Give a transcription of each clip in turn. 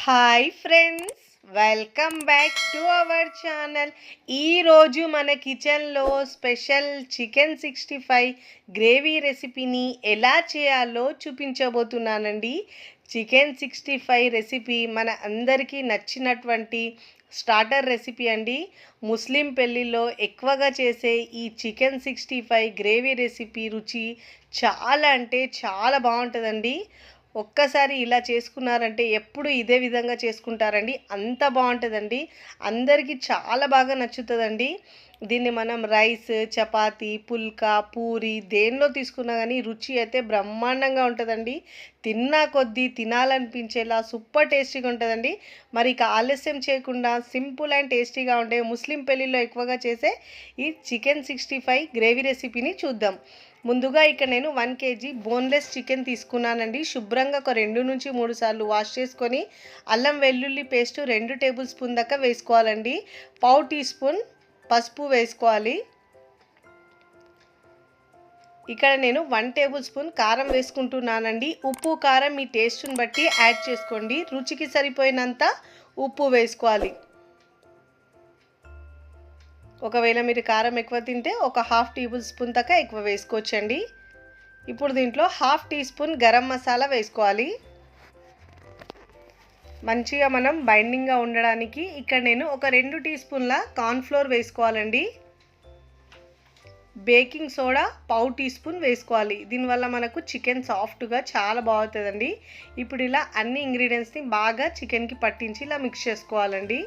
Hi friends, welcome back to our channel. ఈరోజు మన కిచెన్లో స్పెషల్ చికెన్ 65 గ్రేవీ రెసిపీని ఎలా చేయాలో చూపించబోతున్నానండి. చికెన్ 65 రెసిపీ మన అందరికీ నచ్చినటువంటి స్టార్టర్ రెసిపీ అండి. ముస్లిం పెళ్ళిలో ఎక్కువగా చేసే ఈ చికెన్ 65 గ్రేవీ రెసిపీ రుచి చాలా అంటే చాలా బాగుంటుందండి. ఒక్కసారి ఇలా చేసుకున్నారంటే ఎప్పుడు ఇదే విధంగా చేసుకుంటారండి. అంత బాగుంటుందండి, అందరికీ చాలా బాగా నచ్చుతుందండి. దీన్ని మనం రైస్, చపాతీ, పుల్కా, పూరి దేనిలో తీసుకున్నా కానీ రుచి అయితే బ్రహ్మాండంగా ఉంటుందండి. తిన్నా కొద్దీ తినాలనిపించేలా సూపర్ టేస్టీగా ఉంటుందండి. మరి ఇక ఆలస్యం చేయకుండా సింపుల్ అండ్ టేస్టీగా ఉండే ముస్లిం పెళ్ళిలో ఎక్కువగా చేసే ఈ చికెన్ 65 గ్రేవీ రెసిపీని చూద్దాం. ముందుగా ఇక్కడ నేను 1 kg బోన్లెస్ చికెన్ తీసుకున్నానండి. శుభ్రంగా ఒక 2 నుంచి 3 సార్లు వాష్ చేసుకొని అల్లం వెల్లుల్లి పేస్ట్ 2 టేబుల్ స్పూన్ దాకా వేసుకోవాలండి. పావు టీ స్పూన్ పసుపు వేసుకోవాలి. ఇక్కడ నేను 1 టేబుల్ స్పూన్ కారం వేసుకుంటున్నానండి. ఉప్పు కారం మీ టేస్ట్ని బట్టి యాడ్ చేసుకోండి. రుచికి సరిపోయినంత ఉప్పు వేసుకోవాలి. ఒకవేళ మీరు కారం ఎక్కువ తింటే ఒక హాఫ్ టేబుల్ స్పూన్ దాకా ఎక్కువ వేసుకోవచ్చండి. ఇప్పుడు దీంట్లో half teaspoon garam masala వేసుకోవాలి. మంచిగా మనం బైండింగ్గా ఉండడానికి ఇక్కడ నేను ఒక 2 టీ స్పూన్ల కార్న్ఫ్లోర్ వేసుకోవాలండి. బేకింగ్ సోడా పావు టీ స్పూన్ వేసుకోవాలి. దీనివల్ల మనకు చికెన్ సాఫ్ట్గా చాలా బాగుంటుందండి. ఇప్పుడు ఇలా అన్ని ఇంగ్రీడియంట్స్ని బాగా చికెన్కి పట్టించి ఇలా మిక్స్ చేసుకోవాలండి.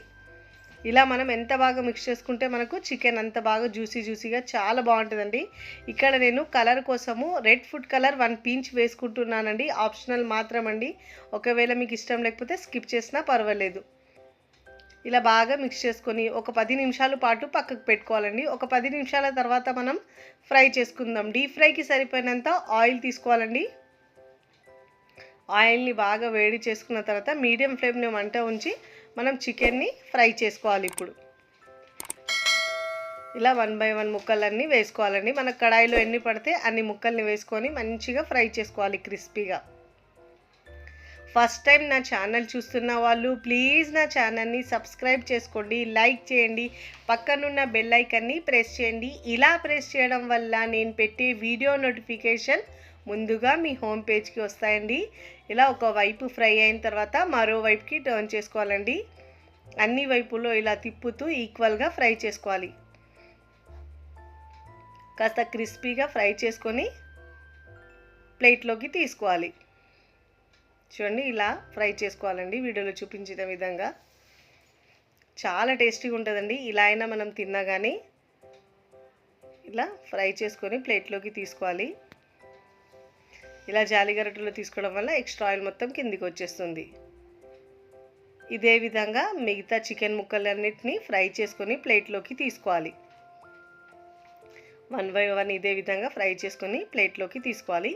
ఇలా మనం ఎంత బాగా మిక్స్ చేసుకుంటే మనకు చికెన్ అంత బాగా జ్యూసీగా చాలా బాగుంటుందండి. ఇక్కడ నేను కలర్ కోసము రెడ్ ఫుడ్ కలర్ 1 పించ్ వేసుకుంటున్నానండి. ఆప్షనల్ మాత్రం అండి. ఒకవేళ మీకు ఇష్టం లేకపోతే స్కిప్ చేసినా పర్వాలేదు. ఇలా బాగా మిక్స్ చేసుకొని ఒక 10 నిమిషాల పాటు పక్కకు పెట్టుకోవాలండి. ఒక 10 నిమిషాల తర్వాత మనం ఫ్రై చేసుకుందాం. డీప్ ఫ్రైకి సరిపోయినంత ఆయిల్ తీసుకోవాలండి. ఆయిల్ని బాగా వేడి చేసుకున్న తర్వాత మీడియం ఫ్లేమ్ని మంట ఉంచి మనం చికెన్ని ఫ్రై చేసుకోవాలి. ఇప్పుడు ఇలా 1 by 1 ముక్కలన్నీ వేసుకోవాలండి. మన కడాయిలో ఎన్ని పడితే అన్ని ముక్కల్ని వేసుకొని మంచిగా ఫ్రై చేసుకోవాలి క్రిస్పీగా. ఫస్ట్ టైం నా ఛానల్ చూస్తున్న వాళ్ళు ప్లీజ్ నా ఛానల్ని సబ్స్క్రైబ్ చేసుకోండి, లైక్ చేయండి, పక్కనున్న బెల్ ఐకాన్ని ప్రెస్ చేయండి. ఇలా ప్రెస్ చేయడం వల్ల నేను పెట్టే వీడియో నోటిఫికేషన్ ముందుగా మీ హోమ్ పేజ్కి వస్తాయండి. ఇలా ఒక వైపు ఫ్రై అయిన తర్వాత మరో వైపుకి టర్న్ చేసుకోవాలండి. అన్ని వైపులో ఇలా తిప్పుతూ ఈక్వల్గా ఫ్రై చేసుకోవాలి. కాస్త క్రిస్పీగా ఫ్రై చేసుకొని ప్లేట్లోకి తీసుకోవాలి. చూడండి, ఇలా ఫ్రై చేసుకోవాలండి. వీడియోలో చూపించిన విధంగా చాలా టేస్టీగా ఉంటుందండి. ఇలా అయినా మనం తిన్నా కానీ ఇలా ఫ్రై చేసుకొని ప్లేట్లోకి తీసుకోవాలి. ఇలా జాలిగరటలో తీసుకోవడం వల్ల ఎక్స్ట్రా ఆయిల్ మొత్తం కిందికి వచ్చేస్తుంది. ఇదే విధంగా మిగతా చికెన్ ముక్కలన్నిటిని ఫ్రై చేసుకొని ప్లేట్లోకి తీసుకోవాలి. 1 by 1 ఇదే విధంగా ఫ్రై చేసుకొని ప్లేట్లోకి తీసుకోవాలి.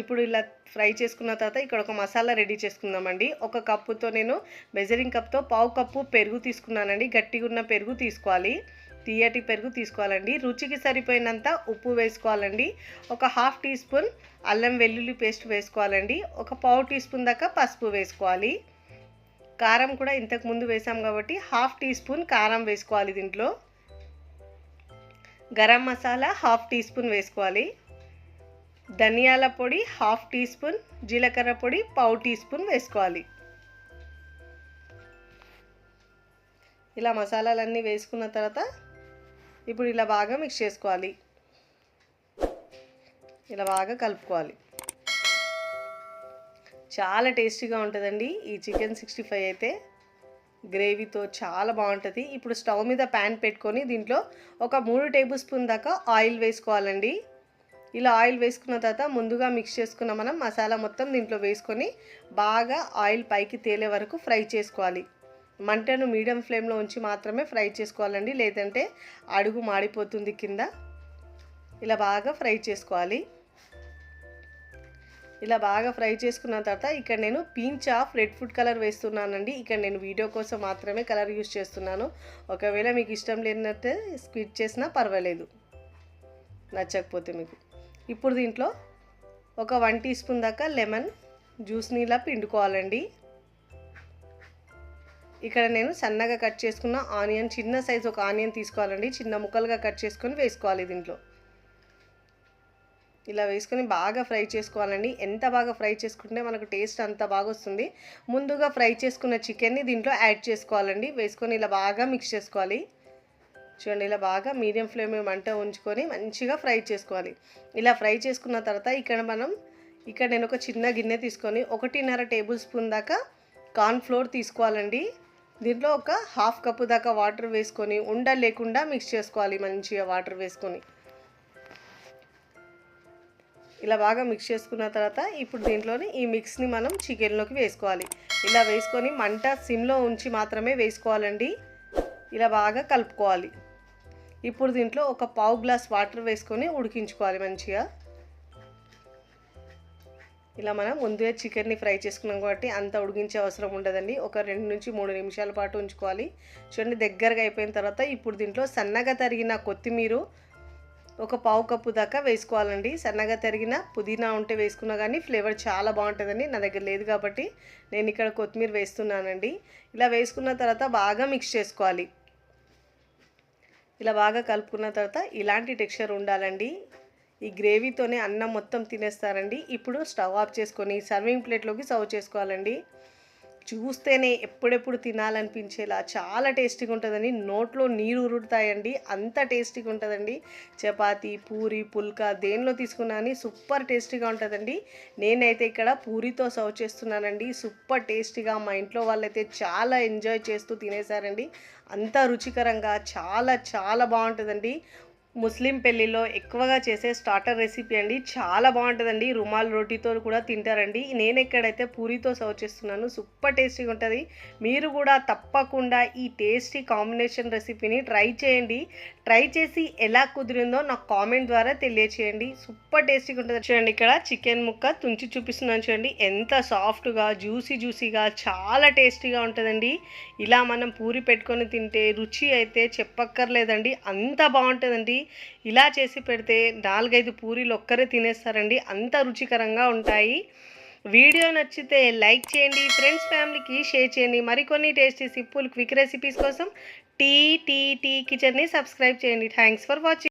ఇప్పుడు ఇలా ఫ్రై చేసుకున్న తర్వాత ఇక్కడ ఒక మసాలా రెడీ చేసుకుందామండి. ఒక కప్పుతో నేను మెజరింగ్ కప్తో పావు కప్పు పెరుగు తీసుకున్నానండి. గట్టిగా ఉన్న పెరుగు తీసుకోవాలి. తీయటి పెరుగు తీసుకోవాలండి. రుచికి సరిపోయినంత ఉప్పు వేసుకోవాలండి. ఒక హాఫ్ టీ స్పూన్ అల్లం వెల్లుల్లి పేస్ట్ వేసుకోవాలండి. ఒక పావు టీ స్పూన్ దాకా పసుపు వేసుకోవాలి. కారం కూడా ఇంతకుముందు వేసాం కాబట్టి హాఫ్ టీ స్పూన్ కారం వేసుకోవాలి. దీంట్లో garam masala half teaspoon వేసుకోవాలి. ధనియాల పొడి హాఫ్ టీ స్పూన్, జీలకర్ర పొడి పావు టీ స్పూన్ వేసుకోవాలి. ఇలా మసాలాలన్నీ వేసుకున్న తర్వాత ఇప్పుడు ఇలా బాగా మిక్స్ చేసుకోవాలి. ఇలా బాగా కలుపుకోవాలి. చాలా టేస్టీగా ఉంటుందండి ఈ చికెన్ 65 అయితే. గ్రేవీతో చాలా బాగుంటుంది. ఇప్పుడు స్టవ్ మీద ప్యాన్ పెట్టుకొని దీంట్లో ఒక 3 టేబుల్ స్పూన్ దాకా ఆయిల్ వేసుకోవాలండి. ఇలా ఆయిల్ వేసుకున్న తర్వాత ముందుగా మిక్స్ చేసుకున్న మనం మసాలా మొత్తం దీంట్లో వేసుకొని బాగా ఆయిల్ పైకి తేలే వరకు ఫ్రై చేసుకోవాలి. మంటను మీడియం ఫ్లేమ్లో ఉంచి మాత్రమే ఫ్రై చేసుకోవాలండి, లేదంటే అడుగు మాడిపోతుంది కింద. ఇలా బాగా ఫ్రై చేసుకోవాలి. ఇలా బాగా ఫ్రై చేసుకున్న తర్వాత ఇక్కడ నేను pinch of red food colour వేస్తున్నానండి. ఇక్కడ నేను వీడియో కోసం మాత్రమే కలర్ యూజ్ చేస్తున్నాను. ఒకవేళ మీకు ఇష్టం లేనట్టే స్కిప్ చేసినా పర్వాలేదు, నచ్చకపోతే మీకు. ఇప్పుడు దీంట్లో ఒక 1 టీ స్పూన్ దాకా లెమన్ జ్యూస్ని ఇలా పిండుకోవాలండి. ఇక్కడ నేను సన్నగా కట్ చేసుకున్న ఆనియన్, చిన్న సైజు ఒక ఆనియన్ తీసుకోవాలండి, చిన్న ముక్కలుగా కట్ చేసుకొని వేసుకోవాలి దీంట్లో. ఇలా వేసుకొని బాగా ఫ్రై చేసుకోవాలండి. ఎంత బాగా ఫ్రై చేసుకుంటే మనకు టేస్ట్ అంత బాగా వస్తుంది. ముందుగా ఫ్రై చేసుకున్న చికెన్ని దీంట్లో యాడ్ చేసుకోవాలండి. వేసుకొని ఇలా బాగా మిక్స్ చేసుకోవాలి. చూడండి, ఇలా బాగా మీడియం ఫ్లేమ్ మంట ఉంచుకొని మంచిగా ఫ్రై చేసుకోవాలి. ఇలా ఫ్రై చేసుకున్న తర్వాత ఇక్కడ నేను ఒక చిన్న గిన్నె తీసుకొని 1.5 టేబుల్ స్పూన్ దాకా కార్న్ ఫ్లోర్ తీసుకోవాలండి. దీంట్లో ఒక హాఫ్ కప్పు దాకా వాటర్ వేసుకొని ఉండలు లేకుండా మిక్స్ చేసుకోవాలి. మంచిగా వాటర్ వేసుకొని ఇలా బాగా మిక్స్ చేసుకున్న తర్వాత ఇప్పుడు దీంట్లోని ఈ మిక్స్ని మనం చికెన్లోకి వేసుకోవాలి. ఇలా వేసుకొని మంట సిమ్లో ఉంచి మాత్రమే వేసుకోవాలండి. ఇలా బాగా కలుపుకోవాలి. ఇప్పుడు దీంట్లో ఒక పావు గ్లాస్ వాటర్ వేసుకొని ఉడికించుకోవాలి మంచిగా. ఇలా మనం ముందే చికెన్ని ఫ్రై చేసుకున్నాం కాబట్టి అంత ఉడికించే అవసరం ఉండదండి. ఒక 2 నుంచి 3 నిమిషాల పాటు ఉంచుకోవాలి. చూడండి, దగ్గరగా అయిపోయిన తర్వాత ఇప్పుడు దీంట్లో సన్నగా తరిగిన కొత్తిమీర ఒక పావు కప్పు దాకా వేసుకోవాలండి. సన్నగా తరిగిన పుదీనా ఉంటే వేసుకున్నా కానీ ఫ్లేవర్ చాలా బాగుంటుందండి. నా దగ్గర లేదు కాబట్టి నేను ఇక్కడ కొత్తిమీర వేస్తున్నానండి. ఇలా వేసుకున్న తర్వాత బాగా మిక్స్ చేసుకోవాలి. ఇలా బాగా కలుపుకున్న తర్వాత ఇలాంటి టెక్స్చర్ ఉండాలండి. ఈ గ్రేవీతోనే అన్నం మొత్తం తినేస్తారండి. ఇప్పుడు స్టవ్ ఆఫ్ చేసుకొని సర్వింగ్ ప్లేట్లోకి సర్వ్ చేసుకోవాలండి. చూస్తేనే ఎప్పుడెప్పుడు తినాలనిపించేలా చాలా టేస్టీగా ఉంటుందండి. నోట్లో నీరు ఊరుతాయండి, అంత టేస్టీగా ఉంటుందండి. చపాతీ, పూరి, పుల్కా దేనిలో తీసుకున్నా అని సూపర్ టేస్టీగా ఉంటుందండి. నేనైతే ఇక్కడ పూరితో సర్వ్ చేస్తున్నానండి. సూపర్ టేస్టీగా మా ఇంట్లో వాళ్ళైతే చాలా ఎంజాయ్ చేస్తూ తినేసారండి. అంత రుచికరంగా చాలా చాలా బాగుంటుందండి. ముస్లిం పెళ్ళిలో ఎక్కువగా చేసే స్టార్టర్ రెసిపీ అండి. చాలా బాగుంటుందండి. రుమాల్ రోటీతో కూడా తింటారండి. నేను ఎక్కడైతే పూరితో సర్వ్ చేస్తున్నాను. సూపర్ టేస్టీగా ఉంటుంది. మీరు కూడా తప్పకుండా ఈ టేస్టీ కాంబినేషన్ రెసిపీని ట్రై చేయండి. ట్రై చేసి ఎలా కుదిరిందో నాకు కామెంట్ ద్వారా తెలియచేయండి. సూపర్ టేస్టీగా ఉంటుంది. చూడండి, ఇక్కడ చికెన్ ముక్క తుంచి చూపిస్తున్నాను. చూడండి ఎంత సాఫ్ట్గా జ్యూసీగా చాలా టేస్టీగా ఉంటుందండి. ఇలా మనం పూరి పెట్టుకొని తింటే రుచి అయితే చెప్పక్కర్లేదండి, అంత బాగుంటుందండి. ఇలా చేసి పెడితే 4-5 పూరీలు ఒక్కరే తినేస్తారండి, అంత రుచికరంగా ఉంటాయి. వీడియో నచ్చితే లైక్ చేయండి, ఫ్రెండ్స్ ఫ్యామిలీకి షేర్ చేయండి. మరికొన్ని టేస్టీ సింపుల్ క్విక్ రెసిపీస్ కోసం టీ కిచెన్ని సబ్స్క్రైబ్ చేయండి. Thanks for watching.